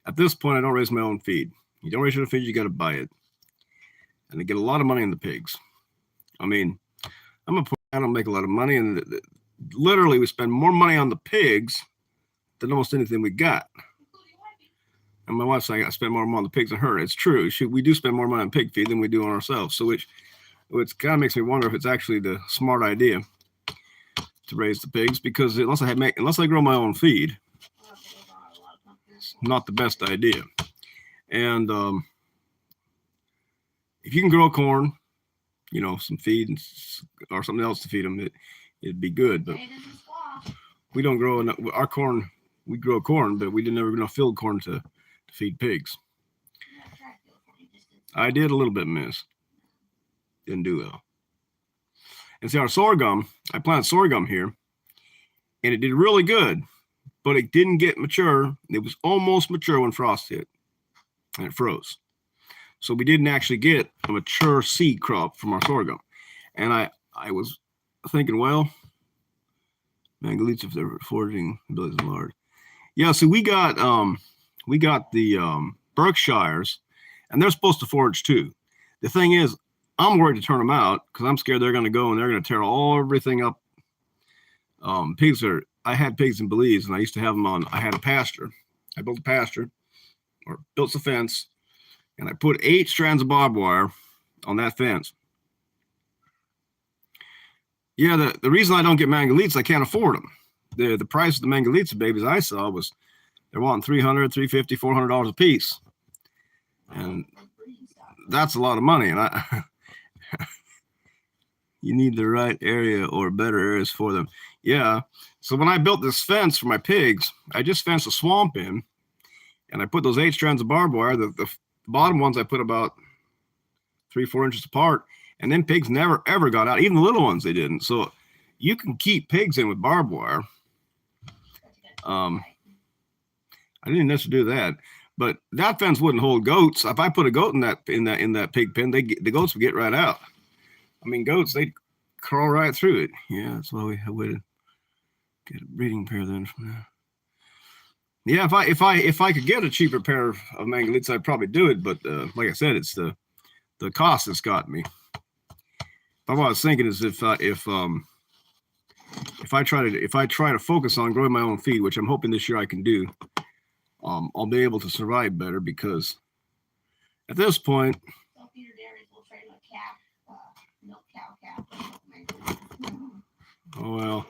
at this point I don't raise my own feed. You don't raise your own feed, you got to buy it, and they get a lot of money in the pigs. I mean, I don't make a lot of money, and literally we spend more money on the pigs than almost anything we got. And my wife's saying I spend more money on the pigs than her. It's true. We do spend more money on pig feed than we do on ourselves. So which kind of makes me wonder if it's actually the smart idea to raise the pigs, because unless I grow my own feed, it's not the best idea. And if you can grow corn, some feed or something else to feed them, it'd be good. But we don't grow our corn. We grow corn, but we didn't ever enough field corn to feed pigs. I did a little bit, miss. Didn't do well. And see, our sorghum, I planted sorghum here, and it did really good, but it didn't get mature. It was almost mature when frost hit, and it froze. So we didn't actually get a mature seed crop from our sorghum. And I was thinking, well, Mangalites, if they're foraging abilities in lard. Yeah, so we got the Berkshires, and they're supposed to forage too. The thing is, I'm worried to turn them out because I'm scared they're going to go and they're going to tear everything up. I had pigs in Belize, and I used to have them on. I had a pasture. I built a pasture, or built a fence, and I put 8 strands of barbed wire on that fence. Yeah, the reason I don't get Mangalites, I can't afford them. The price of the Mangalitsa babies I saw was they're wanting $300, $350, $400 a piece, and that's a lot of money. And you need the right area or better areas for them. Yeah. So when I built this fence for my pigs, I just fenced a swamp in, and I put those 8 strands of barbed wire. The bottom ones I put about 3-4 inches apart, and then pigs never ever got out. Even the little ones, they didn't. So you can keep pigs in with barbed wire. I didn't necessarily do that, but that fence wouldn't hold goats. If I put a goat in that pig pen, the goats would get right out. I mean, goats, they'd crawl right through it. Yeah, that's why we waited to get a breeding pair then from there. Yeah, if I could get a cheaper pair of Mangalites, I'd probably do it. But like I said, it's the cost that's got me. But what I was thinking is if I try to focus on growing my own feed, which I'm hoping this year I can do, I'll be able to survive better, because at this point, oh well,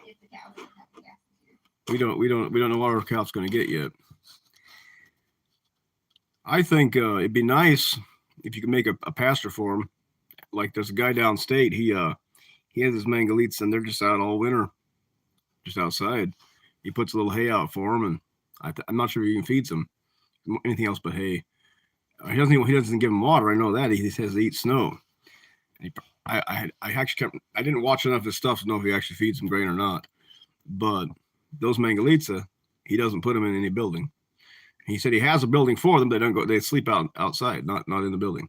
we don't know what our cow's going to get yet. I think it'd be nice if you could make a pasture for them. Like there's a guy downstate, he has his Mangalites, and they're just out all winter, just outside. He puts a little hay out for them, and I'm not sure if he even feeds them anything else but hay. He doesn't give them water. I know that. He just has to eat snow. I didn't watch enough of his stuff to know if he actually feeds them grain or not. But those Mangalitsa, he doesn't put them in any building. He said he has a building for them. They don't go. They sleep outside, not in the building.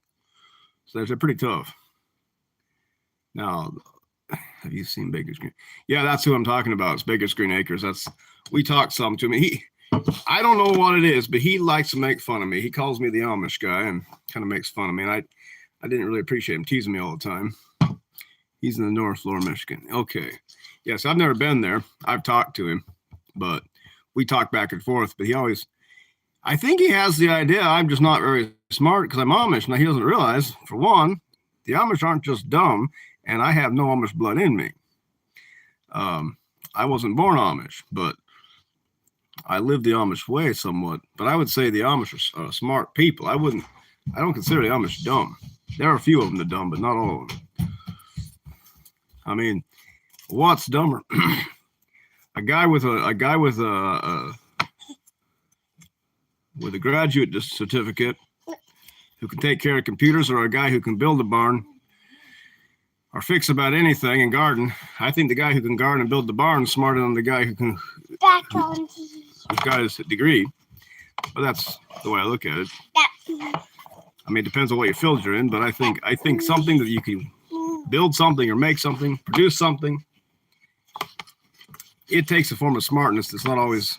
So they're pretty tough. Now, have you seen Baker's Green? Yeah, that's who I'm talking about. It's Baker's Green Acres. We talked some to him. I don't know what it is, but he likes to make fun of me. He calls me the Amish guy and kind of makes fun of me. And I didn't really appreciate him teasing me all the time. He's in the North Lower Michigan. Okay. Yes, I've never been there. I've talked to him, but we talk back and forth. But I think he has the idea I'm just not very smart because I'm Amish. Now, he doesn't realize, for one, the Amish aren't just dumb, and I have no Amish blood in me. I wasn't born Amish, but I live the Amish way somewhat. But I would say the Amish are smart people. I don't consider the Amish dumb. There are a few of them that are dumb, but not all of them. I mean, what's dumber? a guy with a graduate certificate who can take care of computers, or a guy who can build a barn or fix about anything and garden. I think the guy who can garden and build the barn is smarter than the guy who's got his degree. But that's the way I look at it. I mean, it depends on what your field you're in, but I think something that you can build something or make something, produce something. It takes a form of smartness that's not always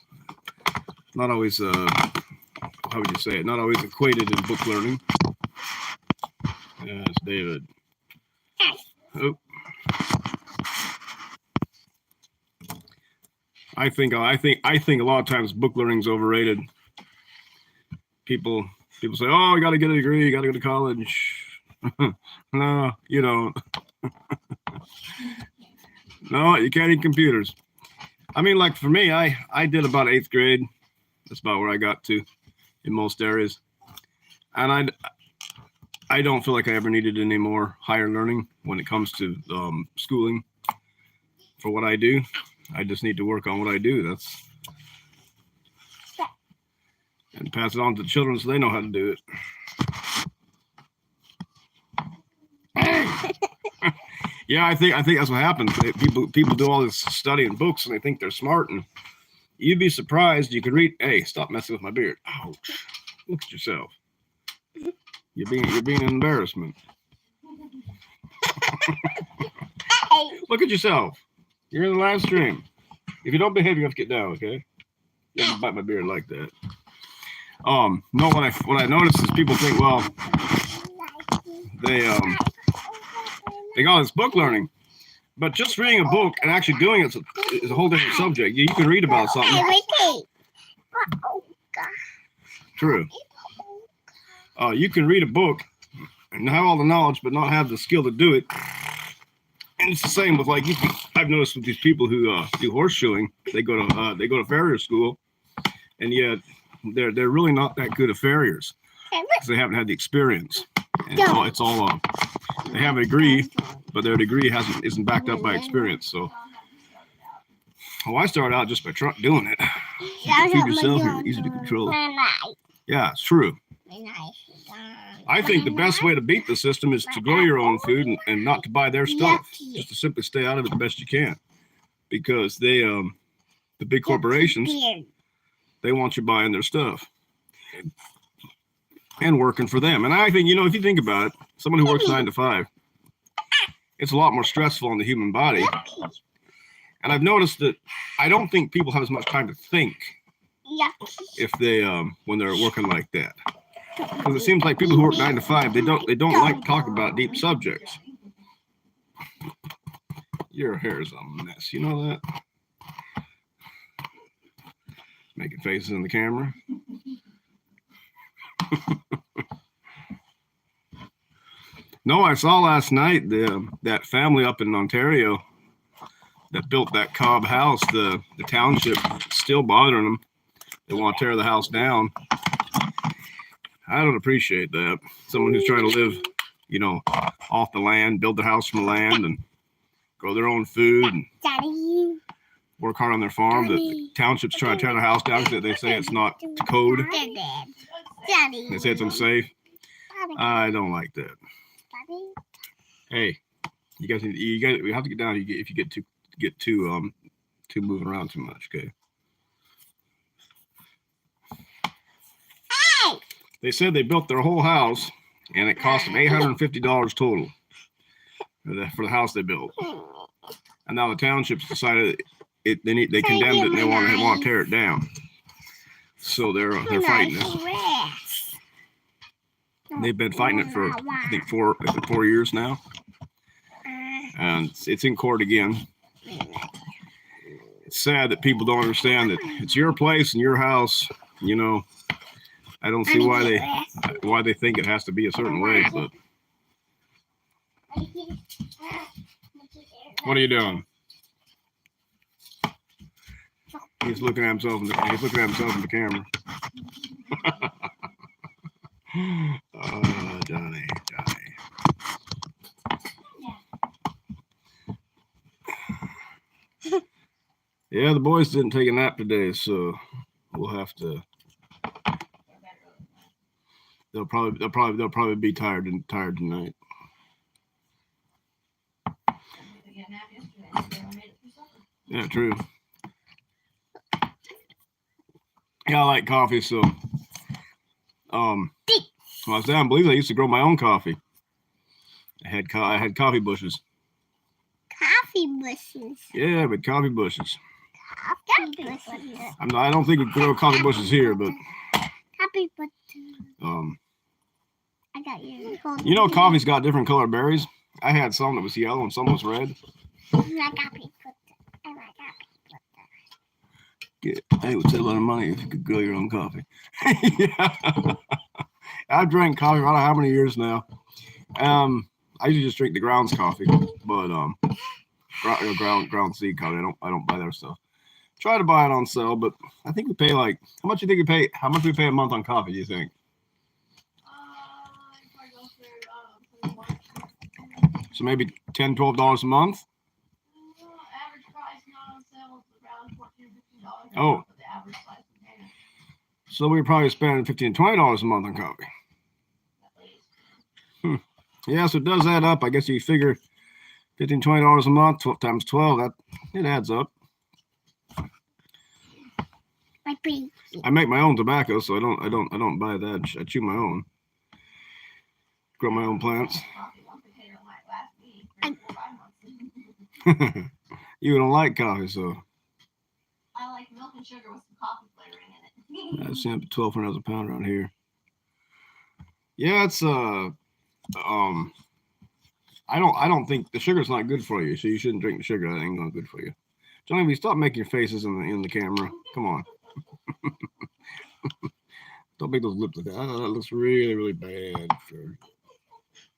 how would you say it? Not always equated in book learning. Yes, David. Oh. I think a lot of times book learning is overrated. People say, "Oh, you got to get a degree, you got to go to college." No, you don't. No, you can't eat computers. I mean, like for me, I did about 8th grade. That's about where I got to in most areas, and I don't feel like I ever needed any more higher learning when it comes to schooling for what I do. I just need to work on what I do. And pass it on to the children so they know how to do it. Yeah, I think that's what happens. People do all this study in books and they think they're smart, and you'd be surprised. You could read. Hey, stop messing with my beard. Ouch! Look at yourself. You're being an embarrassment. Look at yourself. You're in the live stream. If you don't behave, you have to get down. Okay? You have to bite my beard like that. No, what I noticed is people think, well, they got this book learning, but just reading a book and actually doing it is a whole different subject. You can read about something. True. You can read a book and have all the knowledge, but not have the skill to do it. And it's the same with I've noticed with these people who do horseshoeing. They go to farrier school, and yet they're really not that good at farriers because they haven't had the experience. And it's all they have a degree, but their degree isn't backed up by experience. So, I started out just by doing it. You can feed yourself, you're easy to control. Yeah, it's true. I think the best way to beat the system is to grow your own food and not to buy their stuff. Just to simply stay out of it the best you can, because the big corporations, they want you buying their stuff and working for them. And I think, if you think about it, someone who works 9 to 5, it's a lot more stressful on the human body. And I've noticed that I don't think people have as much time to think if they when they're working like that. Because it seems like people who work 9 to 5, they don't like to talk about deep subjects. Your hair is a mess, you know that? Making faces in the camera. No, I saw last night that family up in Ontario that built that Cobb house. The township still bothering them. They want to tear the house down. I don't appreciate that. Someone who's trying to live, off the land, build their house from the land, and grow their own food, and work hard on their farm. The townships try to tear the house down because they say it's not to code. They say it's unsafe. I don't like that. Hey, we have to get down if you get too moving around too much. Okay. They said they built their whole house, and it cost them $850 total for the house they built. And now the townships decided they condemned it and they want to tear it down. So they're fighting it. They've been fighting it for I think 4 years now, and it's in court again. It's sad that people don't understand that it's your place and your house. I don't see why they think it has to be a certain way, but what are you doing? He's looking at himself in the camera. Oh, Johnny. Yeah, the boys didn't take a nap today, so we'll have to. They'll probably be tired tonight. Yeah, true. Yeah, I like coffee, so When I was down in Belize, I used to grow my own coffee. I had coffee bushes. Coffee bushes. Yeah, but coffee bushes. Coffee bushes. I don't think we grow coffee bushes here, but Coffee bushes. I got you. You know, coffee's got different colored berries. I had some that was yellow and some was red. I got people. Hey, it would save a lot of money if you could grow your own coffee. Yeah. I've drank coffee. I don't know how many years now. I usually just drink the grounds coffee, but ground seed coffee. I don't buy their stuff. Try to buy it on sale, but I think we pay like how much? You think we pay? How much we pay a month on coffee? Do you think? So maybe $10, $12 a month. Average price not on sale is around $14, $15. Oh. For the average size container. So we probably spend $15, $20 a month on coffee. At least. Yeah, so it does add up. I guess you figure $15, $20 a month, 12 times 12. That it adds up. I make my own tobacco, so I don't buy that. I chew my own. Grow my own plants. You don't like coffee, so. I like milk and sugar with some coffee flavoring in it. I've seen up to 1200 a pound around here. Yeah, it's I don't think the sugar's not good for you, so you shouldn't drink the sugar. That ain't not good for you. Johnny, will you stop making your faces in the camera? Come on. Don't make those lips like that. That looks really, really bad for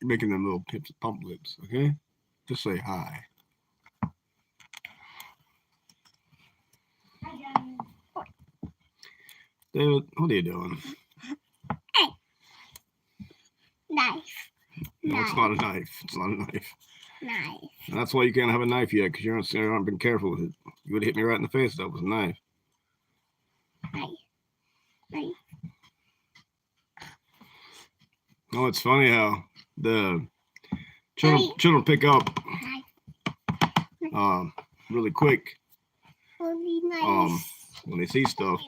making them little pump lips, okay? Just say hi. David, what are you doing? Hey. Knife. No, it's not a knife. It's not a knife. Knife. And that's why you can't have a knife yet, because you haven't been careful with it. You would have hit me right in the face if that was a knife. Knife. Oh, it's funny how the children pick up really quick when they see stuff.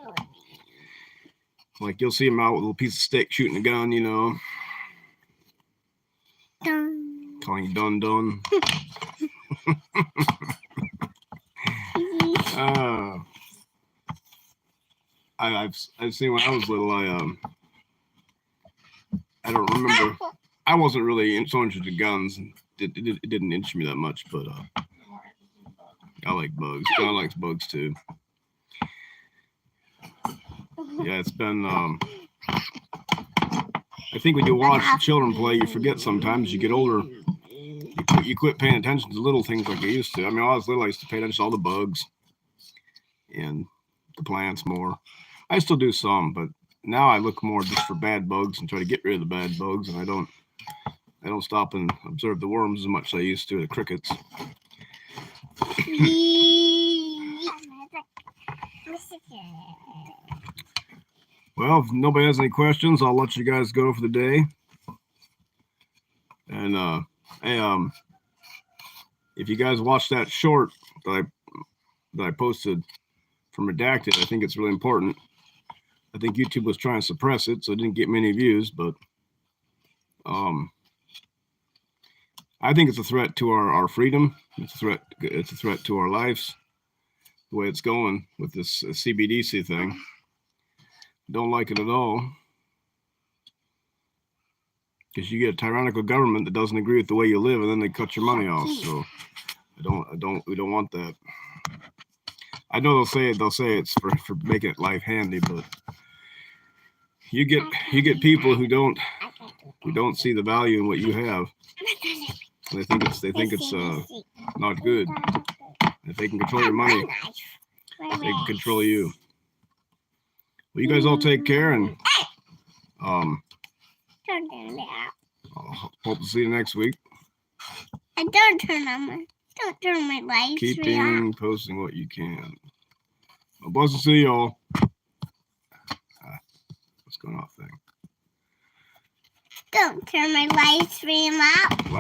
Like you'll see them out with a little piece of stick shooting a gun, you know. Dun. Calling you dun. I've seen when I was little. I don't remember. I wasn't really so interested in guns. It didn't interest me that much, but I like bugs. John likes bugs too. Yeah, it's been. I think when you watch children play, you forget sometimes. As you get older, you quit paying attention to little things like you used to. I mean, when I was little, I used to pay attention to all the bugs and the plants more. I still do some, but now I look more just for bad bugs and try to get rid of the bad bugs, and I don't stop and observe the worms as much as I used to, the crickets. Well, if nobody has any questions, I'll let you guys go for the day. And hey, if you guys watch that short that I posted from Redacted, I think it's really important. I think YouTube was trying to suppress it, so it didn't get many views, but I think it's a threat to our freedom. It's a threat to our lives, the way it's going with this CBDC thing. Don't like it at all. Because you get a tyrannical government that doesn't agree with the way you live, and then they cut your money off. So we don't want that. I know they'll say it's for making it life handy, but you get people who don't see the value in what you have. They think it's not good. If they can control your money, they can control you. Well, you guys all take care, and I'll hope to see you next week. And don't turn my lights. Keep posting what you can. Well, blessed to see y'all. What's going on, thing? Don't turn my light stream up.